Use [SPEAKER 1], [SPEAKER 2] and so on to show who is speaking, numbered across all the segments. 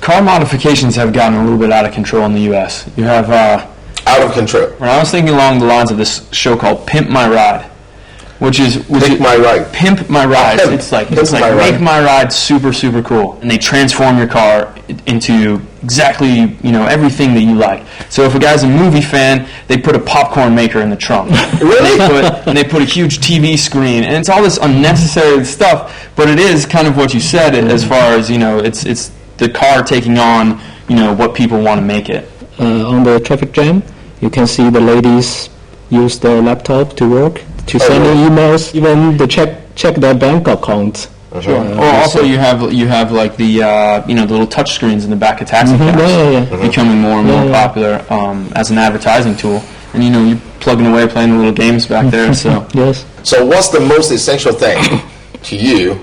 [SPEAKER 1] car modifications have gotten a little bit out of control in the U.S. You have
[SPEAKER 2] out of control.
[SPEAKER 1] When I was thinking along the lines of this show called Pimp My Ride, which is
[SPEAKER 2] Pimp My Ride.
[SPEAKER 1] Pimp My Ride. It's like make my ride super, super cool, and they transform your car into exactly everything that you like. So if a guy's a movie fan, they put a popcorn maker in the trunk.
[SPEAKER 2] Really?
[SPEAKER 1] And they put a huge TV screen, and it's all this unnecessary stuff. But it is kind of what you said as far as it's the car taking on what people want to make it.
[SPEAKER 3] On the traffic jam, you can see the ladies use their laptop to work, to send emails, even to check their bank account.
[SPEAKER 1] Also you have like the the little touch screens in the back of taxi cabs becoming more and more popular as an advertising tool. And you're plugging away playing the little games back there. So
[SPEAKER 3] yes.
[SPEAKER 2] So what's the most essential thing to you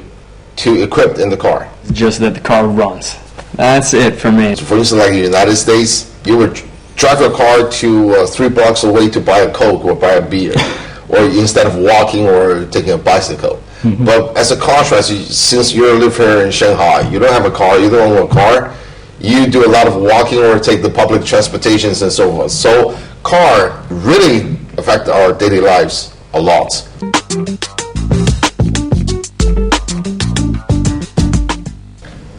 [SPEAKER 2] to equip in the car?
[SPEAKER 1] Just that the car runs. That's it for me.
[SPEAKER 2] For instance, like in the United States, you would drive your car to 3 blocks away to buy a Coke or buy a beer, or instead of walking or taking a bicycle. Mm-hmm. But as a contrast, since you live here in Shanghai, you don't have a car, you don't own a car, you do a lot of walking or take the public transportations and so forth. So car really affect our daily lives a lot.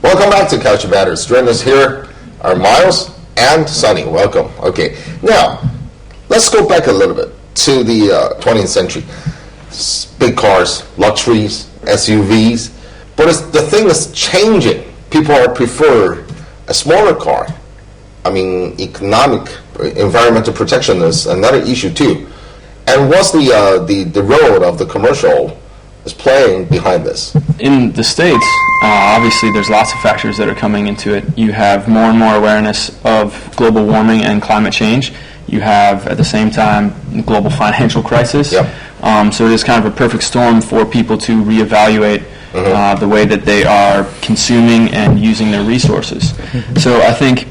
[SPEAKER 2] Welcome back to Couch Matters. Joining us here are Miles and Sunny. Welcome. Okay, now let's go back a little bit to the 20th century. Big cars, luxuries, SUVs, but the thing that's changing. People prefer a smaller car. I mean, economic, environmental protection is another issue too. And what's the role of the commercial is playing behind this?
[SPEAKER 1] In the States, obviously there's lots of factors that are coming into it. You have more and more awareness of global warming and climate change. You have, at the same time, global financial crisis.
[SPEAKER 2] Yep.
[SPEAKER 1] So it is kind of a perfect storm for people to reevaluate the way that they are consuming and using their resources. So I think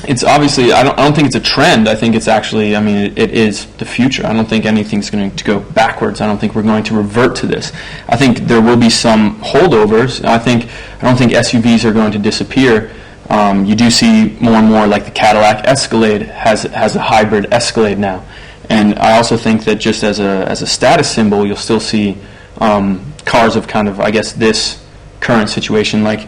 [SPEAKER 1] it's obviously, I don't think it's a trend. I think it's actually, it is the future. I don't think anything's going to go backwards. I don't think we're going to revert to this. I think there will be some holdovers. I don't think SUVs are going to disappear. You do see more and more, like the Cadillac Escalade has a hybrid Escalade now. And I also think that just as a status symbol, you'll still see cars of kind of, I guess, this current situation, like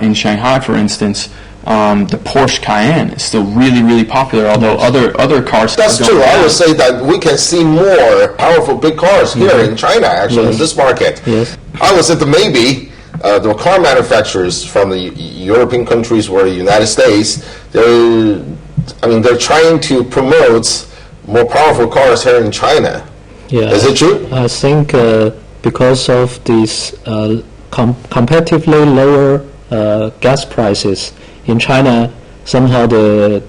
[SPEAKER 1] in Shanghai, for instance. The Porsche Cayenne is still really, really popular, although other cars...
[SPEAKER 2] That's true. I would say that we can see more powerful big cars here in China, actually, in this market.
[SPEAKER 3] Yes.
[SPEAKER 2] I would say that maybe the car manufacturers from the European countries or the United States, they're trying to promote more powerful cars here in China.
[SPEAKER 3] Yeah.
[SPEAKER 2] Is it true?
[SPEAKER 3] I think because of these comparatively lower gas prices in China, somehow the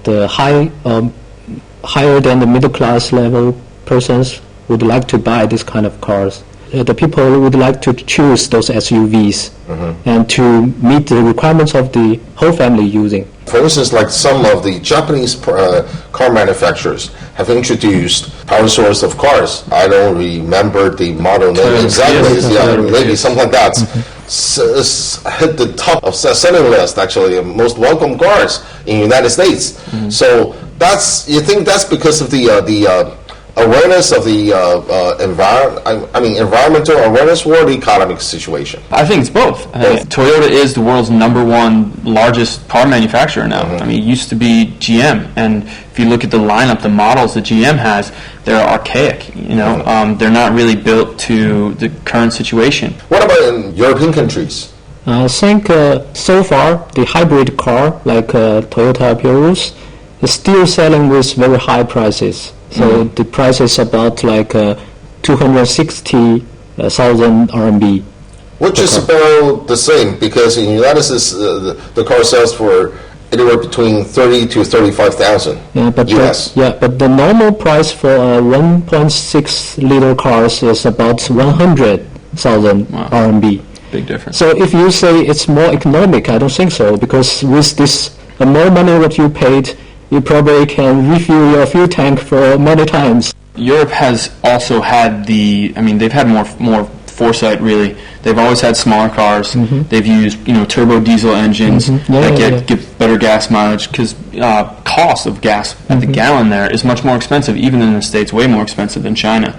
[SPEAKER 3] higher than the middle class level persons would like to buy this kind of cars. The people would like to choose those SUVs and to meet the requirements of the whole family using.
[SPEAKER 2] For instance, like some of the Japanese car manufacturers have introduced power source of cars. I don't remember the model name exactly. Maybe something like that. Hit the top of selling list, actually, most welcome cars in the United States. So you think that's because of the awareness of the environmental awareness or the economic situation?
[SPEAKER 1] I think it's both. Toyota is the world's #1 largest car manufacturer now. It used to be GM, and if you look at the lineup, the models that GM has, they're archaic. They're not really built to the current situation.
[SPEAKER 2] What about in European countries?
[SPEAKER 3] I think so far the hybrid car like Toyota Prius is still selling with very high prices. So the price is about like 260,000 RMB.
[SPEAKER 2] Which is about the same, because in the United States the car sells for anywhere between 30 to 35,000 US.
[SPEAKER 3] But the normal price for a 1.6 liter cars is about 100,000 RMB.
[SPEAKER 1] Big difference.
[SPEAKER 3] So if you say it's more economic, I don't think so, because with this more money what you paid, you probably can refuel your fuel tank for many times.
[SPEAKER 1] Europe has also had they've had more foresight, really. They've always had smaller cars. They've used turbo diesel engines that better gas mileage because cost of gas at the gallon there is much more expensive, even in the States, way more expensive than China.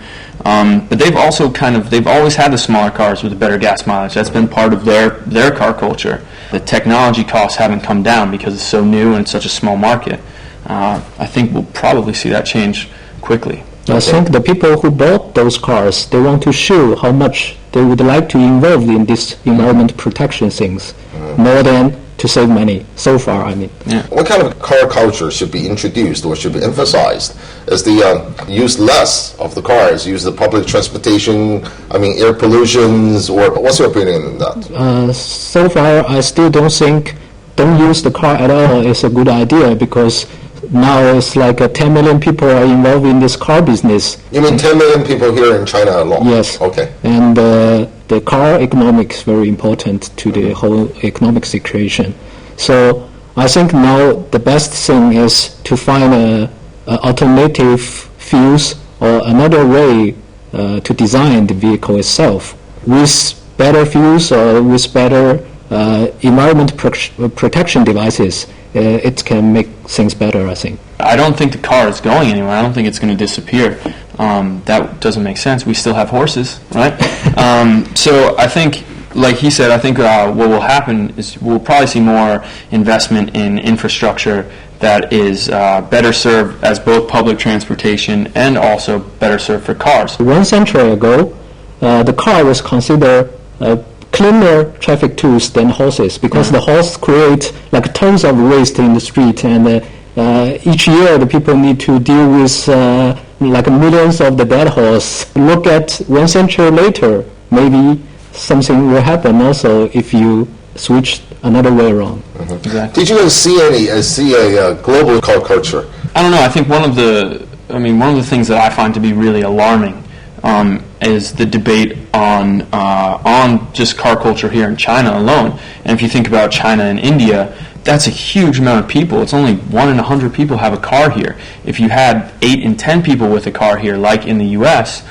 [SPEAKER 1] But they've also they've always had the smaller cars with the better gas mileage. That's been part of their car culture. The technology costs haven't come down because it's so new and it's such a small market. I think we'll probably see that change quickly.
[SPEAKER 3] I think the people who bought those cars, they want to show how much they would like to involve in this environment protection things, more than to save money. So far, I mean.
[SPEAKER 1] Yeah.
[SPEAKER 2] What kind of car culture should be introduced or should be emphasized? Is the use less of the cars, use the public transportation, air pollutions, or what's your opinion on that?
[SPEAKER 3] So far, I still don't think don't use the car at all is a good idea, because now it's like 10 million people are involved in this car business.
[SPEAKER 2] You mean 10 million people here in China alone?
[SPEAKER 3] Yes.
[SPEAKER 2] Okay.
[SPEAKER 3] And the car economics is very important to the whole economic situation. So I think now the best thing is to find a alternative fuels or another way to design the vehicle itself with better fuels or with better environment protection devices. It can make things better, I think.
[SPEAKER 1] I don't think the car is going anywhere. I don't think it's going to disappear. That doesn't make sense. We still have horses, right? So I think, like he said, I think what will happen is we'll probably see more investment in infrastructure that is better served as both public transportation and also better served for cars.
[SPEAKER 3] 1 century ago, the car was considered cleaner traffic tools than horses, because the horse create like tons of waste in the street, and each year the people need to deal with like millions of the dead horse. Look at 1 century later, maybe something will happen also if you switch another way around.
[SPEAKER 1] Exactly.
[SPEAKER 2] Did you see a global car culture?
[SPEAKER 1] I don't know. I think one of the things that I find to be really alarming is the debate on just car culture here in China alone. And if you think about China and India, that's a huge amount of people. It's only 1 in 100 people have a car here. If you had 8 in 10 people with a car here, like in the U.S.,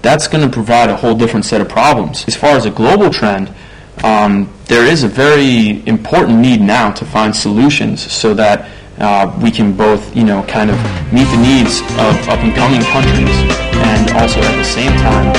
[SPEAKER 1] that's going to provide a whole different set of problems. As far as a global trend, there is a very important need now to find solutions so that we can both, kind of meet the needs of up-and-coming countries and also at the same time